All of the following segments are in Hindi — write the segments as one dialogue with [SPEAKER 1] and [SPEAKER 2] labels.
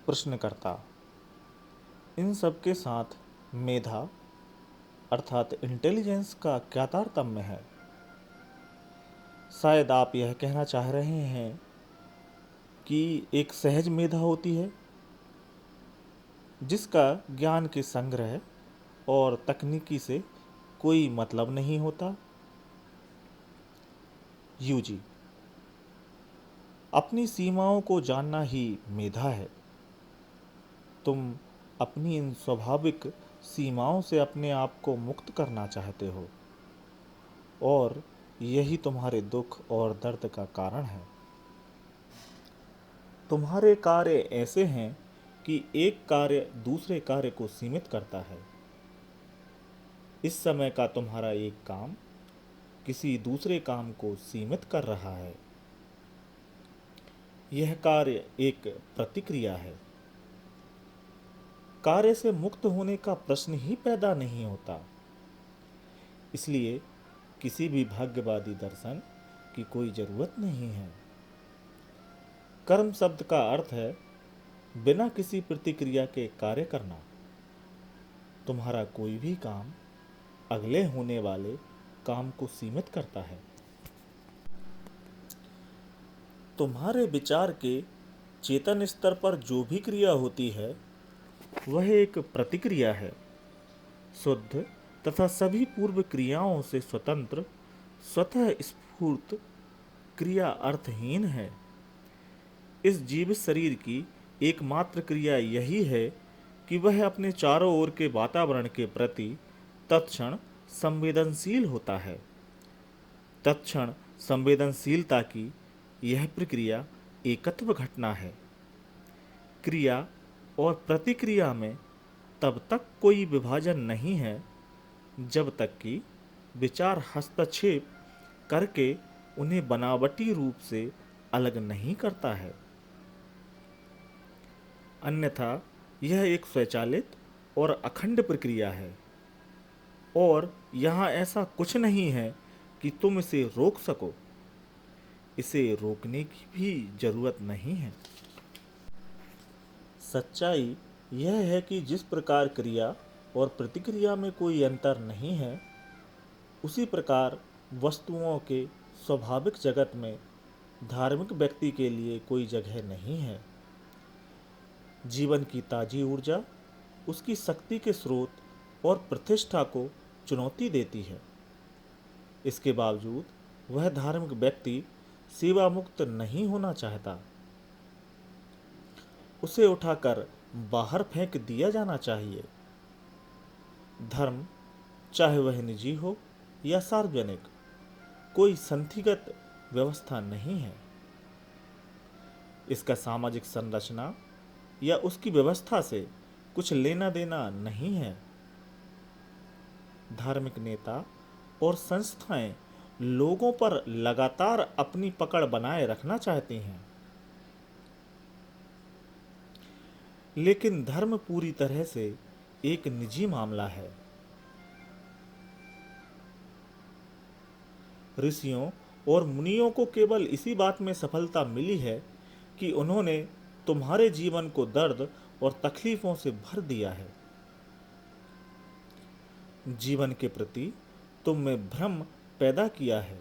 [SPEAKER 1] प्रश्नकर्ता। इन सब के साथ मेधा अर्थात इंटेलिजेंस का क्या तारतम्य है? शायद आप यह कहना चाह रहे हैं कि एक सहज मेधा होती है जिसका ज्ञान के संग्रह और तकनीकी से कोई मतलब नहीं होता। यूजी, अपनी सीमाओं को जानना ही मेधा है। तुम अपनी इन स्वाभाविक सीमाओं से अपने आप को मुक्त करना चाहते हो और यही तुम्हारे दुख और दर्द का कारण है। तुम्हारे कार्य ऐसे हैं कि एक कार्य दूसरे कार्य को सीमित करता है। इस समय का तुम्हारा एक काम किसी दूसरे काम को सीमित कर रहा है। यह कार्य एक प्रतिक्रिया है। कार्य से मुक्त होने का प्रश्न ही पैदा नहीं होता। इसलिए किसी भी भाग्यवादी दर्शन की कोई जरूरत नहीं है। कर्म शब्द का अर्थ है बिना किसी प्रतिक्रिया के कार्य करना। तुम्हारा कोई भी काम अगले होने वाले काम को सीमित करता है। तुम्हारे विचार के चेतन स्तर पर जो भी क्रिया होती है वह एक प्रतिक्रिया है। शुद्ध तथा सभी पूर्व क्रियाओं से स्वतंत्र स्वतः स्फूर्त क्रिया अर्थहीन है। इस जीवित शरीर की एकमात्र क्रिया यही है कि वह अपने चारों ओर के वातावरण के प्रति तत्क्षण संवेदनशील होता है। तत्क्षण संवेदनशीलता की यह प्रक्रिया एकत्व घटना है। क्रिया और प्रतिक्रिया में तब तक कोई विभाजन नहीं है जब तक कि विचार हस्तक्षेप करके उन्हें बनावटी रूप से अलग नहीं करता है। अन्यथा यह एक स्वचालित और अखंड प्रक्रिया है और यहाँ ऐसा कुछ नहीं है कि तुम इसे रोक सको। इसे रोकने की भी जरूरत नहीं है। सच्चाई यह है कि जिस प्रकार क्रिया और प्रतिक्रिया में कोई अंतर नहीं है, उसी प्रकार वस्तुओं के स्वाभाविक जगत में धार्मिक व्यक्ति के लिए कोई जगह नहीं है। जीवन की ताजी ऊर्जा उसकी शक्ति के स्रोत और प्रतिष्ठा को चुनौती देती है। इसके बावजूद वह धार्मिक व्यक्ति सेवा मुक्त नहीं होना चाहता। उसे उठाकर बाहर फेंक दिया जाना चाहिए। धर्म, चाहे वह निजी हो या सार्वजनिक, कोई संथिगत व्यवस्था नहीं है। इसका सामाजिक संरचना या उसकी व्यवस्था से कुछ लेना देना नहीं है। धार्मिक नेता और संस्थाएं लोगों पर लगातार अपनी पकड़ बनाए रखना चाहती हैं, लेकिन धर्म पूरी तरह से एक निजी मामला है। ऋषियों और मुनियों को केवल इसी बात में सफलता मिली है कि उन्होंने तुम्हारे जीवन को दर्द और तकलीफों से भर दिया है। जीवन के प्रति तुम में भ्रम पैदा किया है।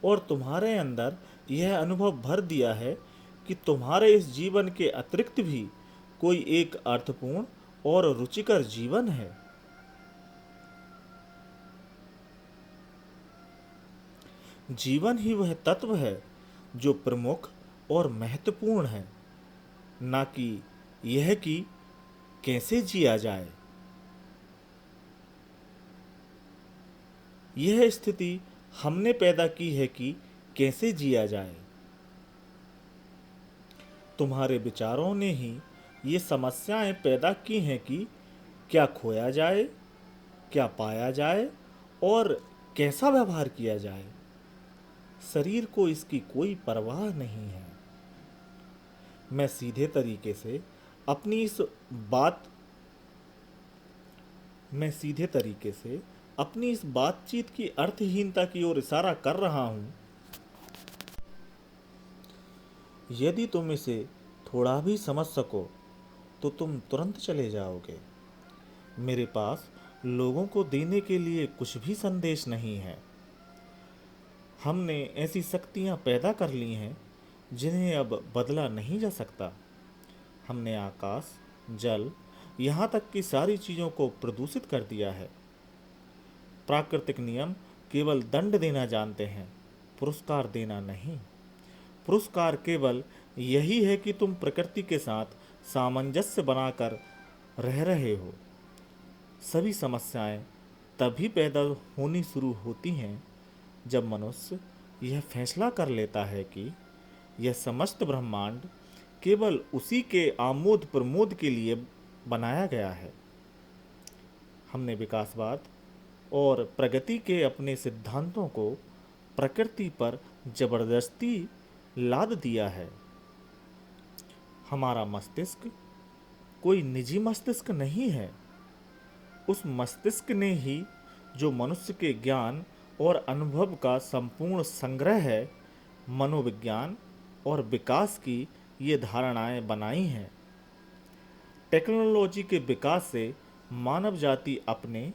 [SPEAKER 1] और तुम्हारे अंदर यह अनुभव भर दिया है कि तुम्हारे इस जीवन के अतिरिक्त भी कोई एक अर्थपूर्ण और रुचिकर जीवन है। जीवन ही वह तत्व है जो प्रमुख और महत्वपूर्ण है, ना कि यह कि कैसे जिया जाए। यह स्थिति हमने पैदा की है कि कैसे जिया जाए। तुम्हारे विचारों ने ही ये समस्याएं पैदा की हैं कि क्या खोया जाए, क्या पाया जाए और कैसा व्यवहार किया जाए। शरीर को इसकी कोई परवाह नहीं है। मैं सीधे तरीके से अपनी इस बातचीत की अर्थहीनता की ओर इशारा कर रहा हूं। यदि तुम इसे थोड़ा भी समझ सको तो तुम तुरंत चले जाओगे। मेरे पास लोगों को देने के लिए कुछ भी संदेश नहीं है। हमने ऐसी शक्तियाँ पैदा कर ली हैं जिन्हें अब बदला नहीं जा सकता। हमने आकाश, जल, यहाँ तक कि सारी चीज़ों को प्रदूषित कर दिया है। प्राकृतिक नियम केवल दंड देना जानते हैं, पुरस्कार देना नहीं। पुरस्कार केवल यही है कि तुम प्रकृति के साथ सामंजस्य बनाकर रह रहे हो। सभी समस्याएं तभी पैदा होनी शुरू होती हैं जब मनुष्य यह फैसला कर लेता है कि यह समस्त ब्रह्मांड केवल उसी के आमोद प्रमोद के लिए बनाया गया है। हमने विकासवाद और प्रगति के अपने सिद्धांतों को प्रकृति पर जबरदस्ती लाद दिया है। हमारा मस्तिष्क कोई निजी मस्तिष्क नहीं है। उस मस्तिष्क ने ही, जो मनुष्य के ज्ञान और अनुभव का संपूर्ण संग्रह है, मनोविज्ञान और विकास की ये धारणाएं बनाई हैं। टेक्नोलॉजी के विकास से मानव जाति अपने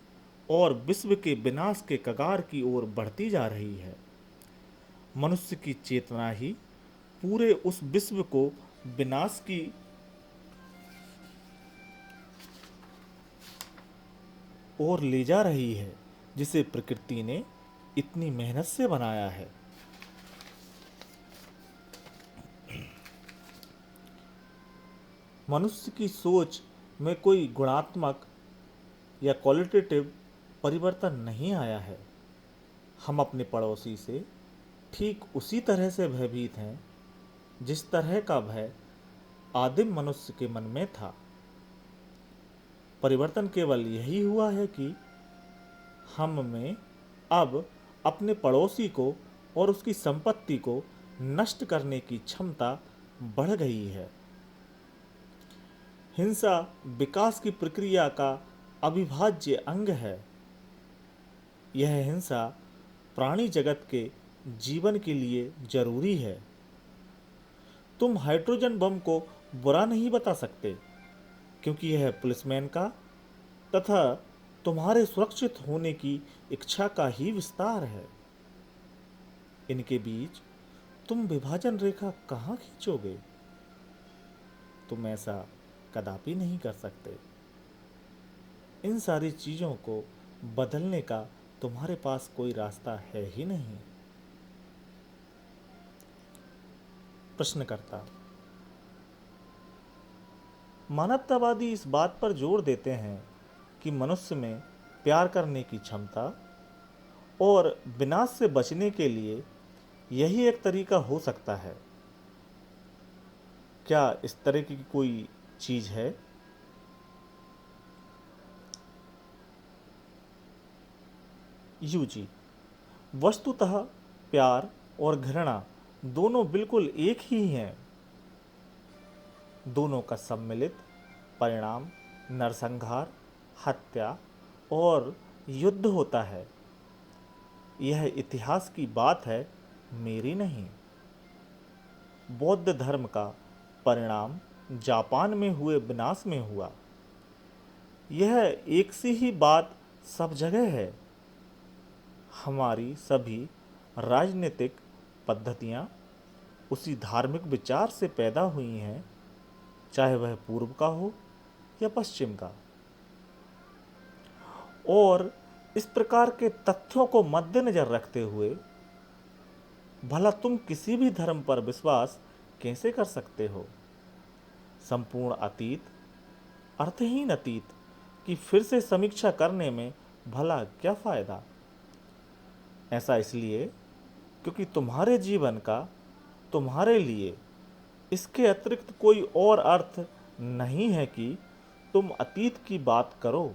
[SPEAKER 1] और विश्व के विनाश के कगार की ओर बढ़ती जा रही है। मनुष्य की चेतना ही पूरे उस विश्व को विनाश की ओर ले जा रही है जिसे प्रकृति ने इतनी मेहनत से बनाया है। मनुष्य की सोच में कोई गुणात्मक या क्वालिटेटिव परिवर्तन नहीं आया है। हम अपने पड़ोसी से ठीक उसी तरह से भयभीत हैं जिस तरह का भय आदिम मनुष्य के मन में था। परिवर्तन केवल यही हुआ है कि हम में अब अपने पड़ोसी को और उसकी संपत्ति को नष्ट करने की क्षमता बढ़ गई है। हिंसा विकास की प्रक्रिया का अविभाज्य अंग है। यह हिंसा प्राणी जगत के जीवन के लिए जरूरी है। तुम हाइड्रोजन बम को बुरा नहीं बता सकते क्योंकि यह पुलिसमैन का तथा तुम्हारे सुरक्षित होने की इच्छा का ही विस्तार है। इनके बीच तुम विभाजन रेखा कहाँ खींचोगे? तुम ऐसा कदापि नहीं कर सकते। इन सारी चीजों को बदलने का तुम्हारे पास कोई रास्ता है ही नहीं। प्रश्नकर्ता: मानवतावादी इस बात पर जोर देते हैं कि मनुष्य में प्यार करने की क्षमता और विनाश से बचने के लिए यही एक तरीका हो सकता है। क्या इस तरह की कोई चीज है? यूजी: वस्तुतः प्यार और घृणा दोनों बिल्कुल एक ही हैं। दोनों का सम्मिलित परिणाम नरसंहार, हत्या और युद्ध होता है। यह इतिहास की बात है, मेरी नहीं। बौद्ध धर्म का परिणाम जापान में हुए विनाश में हुआ। यह एक सी ही बात सब जगह है। हमारी सभी राजनीतिक पद्धतियाँ उसी धार्मिक विचार से पैदा हुई हैं, चाहे वह पूर्व का हो या पश्चिम का। और इस प्रकार के तथ्यों को मद्देनजर रखते हुए भला तुम किसी भी धर्म पर विश्वास कैसे कर सकते हो? संपूर्ण अतीत, अर्थहीन अतीत की फिर से समीक्षा करने में भला क्या फायदा? ऐसा इसलिए क्योंकि तुम्हारे जीवन का तुम्हारे लिए इसके अतिरिक्त कोई और अर्थ नहीं है कि तुम अतीत की बात करो।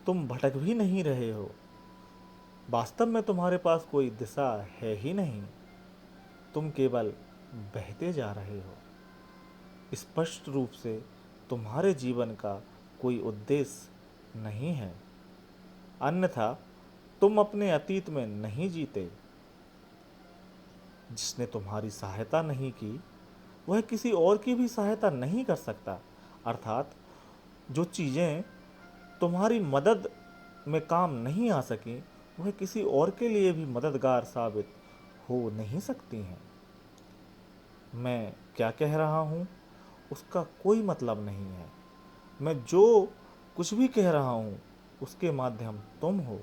[SPEAKER 1] तुम भटक भी नहीं रहे हो। वास्तव में तुम्हारे पास कोई दिशा है ही नहीं। तुम केवल बहते जा रहे हो। स्पष्ट रूप से तुम्हारे जीवन का कोई उद्देश्य नहीं है, अन्यथा तुम अपने अतीत में नहीं जीते। जिसने तुम्हारी सहायता नहीं की वह किसी और की भी सहायता नहीं कर सकता। अर्थात जो चीज़ें तुम्हारी मदद में काम नहीं आ सकी वह किसी और के लिए भी मददगार साबित हो नहीं सकती हैं। मैं क्या कह रहा हूँ उसका कोई मतलब नहीं है। मैं जो कुछ भी कह रहा हूँ उसके माध्यम तुम हो।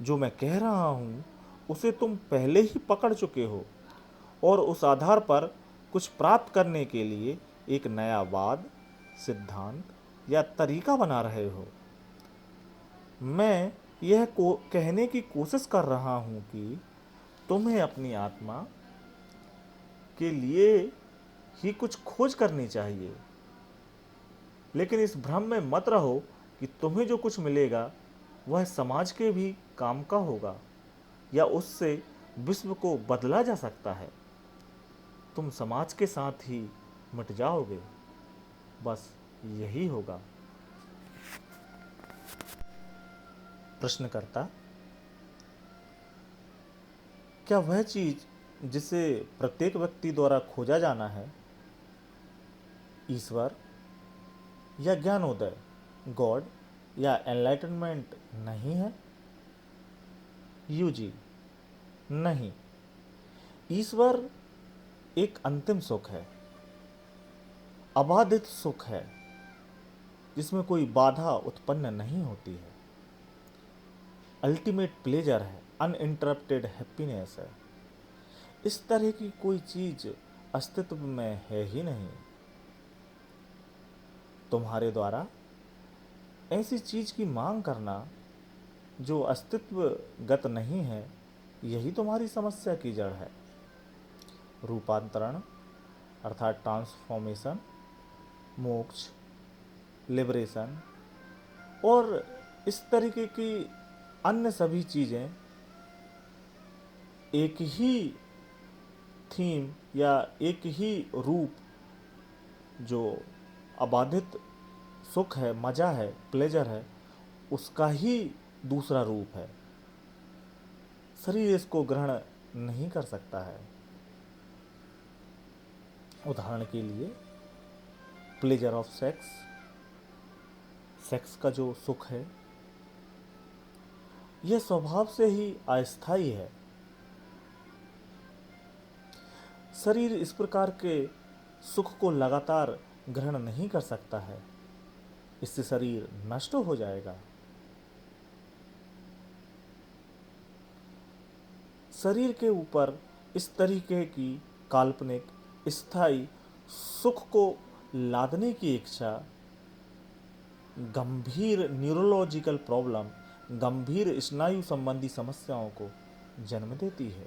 [SPEAKER 1] जो मैं कह रहा हूँ उसे तुम पहले ही पकड़ चुके हो और उस आधार पर कुछ प्राप्त करने के लिए एक नया वाद, सिद्धांत या तरीका बना रहे हो। मैं यह कहने की कोशिश कर रहा हूँ कि तुम्हें अपनी आत्मा के लिए ही कुछ खोज करनी चाहिए, लेकिन इस भ्रम में मत रहो कि तुम्हें जो कुछ मिलेगा वह समाज के भी काम का होगा या उससे विश्व को बदला जा सकता है। तुम समाज के साथ ही मिट जाओगे, बस यही होगा। प्रश्नकर्ता, क्या वह चीज जिसे प्रत्येक व्यक्ति द्वारा खोजा जाना है ईश्वर या ज्ञानोदय, गॉड या एनलाइटनमेंट नहीं है? यूजी, नहीं। ईश्वर एक अंतिम सुख है, अबाधित सुख है जिसमें कोई बाधा उत्पन्न नहीं होती है। अल्टीमेट प्लेजर है, अनइंटरप्टेड हैप्पीनेस है। इस तरह की कोई चीज अस्तित्व में है ही नहीं। तुम्हारे द्वारा ऐसी चीज की मांग करना जो अस्तित्वगत नहीं है, यही तुम्हारी समस्या की जड़ है। रूपांतरण अर्थात ट्रांसफॉर्मेशन, मोक्ष, लिबरेशन और इस तरीके की अन्य सभी चीज़ें एक ही थीम या एक ही रूप, जो अबाधित सुख है, मजा है, प्लेजर है, उसका ही दूसरा रूप है। शरीर इसको ग्रहण नहीं कर सकता है। उदाहरण के लिए प्लेजर ऑफ सेक्स, सेक्स का जो सुख है यह स्वभाव से ही अस्थायी है। शरीर इस प्रकार के सुख को लगातार ग्रहण नहीं कर सकता है, इससे शरीर नष्ट हो जाएगा। शरीर के ऊपर इस तरीके की काल्पनिक स्थायी सुख को लादने की इच्छा गंभीर न्यूरोलॉजिकल प्रॉब्लम, गंभीर स्नायु संबंधी समस्याओं को जन्म देती है।